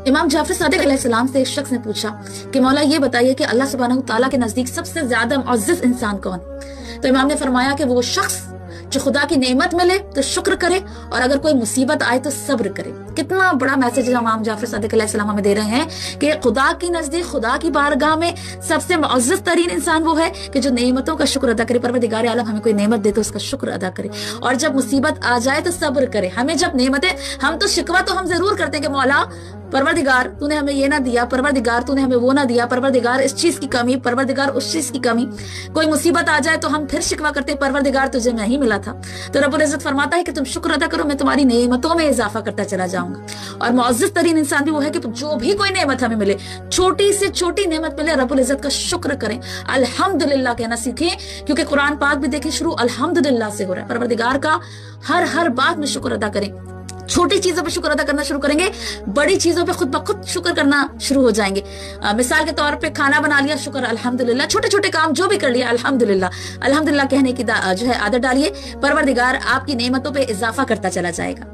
इमाम जाफर सादिक अलैहिस्सलाम से एक शख्स ने पूछा कि मौला ये बताइए कि अल्लाह सुब्हानहू तआला के नजदीक सबसे ज्यादा मुअज़्ज़ज़ इंसान कौन? तो इमाम ने फरमाया कि वो शख्स जो खुदा की नेमत मिले तो शुक्र करे और अगर कोई मुसीबत आए तो सब्र करे। कितना बड़ा मैसेज इमाम जाफर सादिक अलैहिस्सलाम हमें दे रहे हैं कि खुदा की नजदीक, खुदा की बारगाह में सबसे मुअज़्ज़ज़ तरीन इंसान वो है कि जो नेमतों का शुक्र अदा करे। परवरदिगार आलम हमें कोई नेमत दे तो उसका शुक्र अदा करे, और जब मुसीबत आ जाए तो सब्र करे। हमें जब नेमतें, हम तो शिकवा तो हम जरूर करते हैं कि मौला परवरदिगार तूने हमें ये ना दिया, परवरदिगार तूने हमें वो ना दिया, परवरदिगार इस चीज की कमी, परवरदिगार उस चीज की कमी। कोई मुसीबत आ जाए तो हम फिर शिकवा करते हैं परवरदिगार तुझे नहीं मिला था। तो रब्बुल इज्जत फरमाता है कि तुम शुक्र अदा करो, मैं तुम्हारी नेमतों में इजाफा करता चला जाऊंगा। और मुअज़्ज़ज़ तरीन इंसान भी वो है कि जो भी कोई नेमत हमें मिले, छोटी से छोटी नेमत मिले, रब्बुल इज्जत का शुक्र करें, अल्हम्दुलिल्लाह कहना सीखें। क्योंकि कुरान पाक भी देखिए शुरू अल्हम्दुलिल्लाह से हो रहा है। परवरदिगार का हर बात में शुक्र अदा करें। छोटी चीजों पे शुक्र अदा करना शुरू करेंगे, बड़ी चीजों पे खुद ब खुद शुक्र करना शुरू हो जाएंगे। मिसाल के तौर पे खाना बना लिया, शुक्र अल्हम्दुलिल्लाह। छोटे छोटे काम जो भी कर लिया, अल्हम्दुलिल्लाह। अल्हम्दुलिल्लाह कहने की जो है आदत डालिए, परवरदिगार आपकी नेमतों पे इजाफा करता चला जाएगा।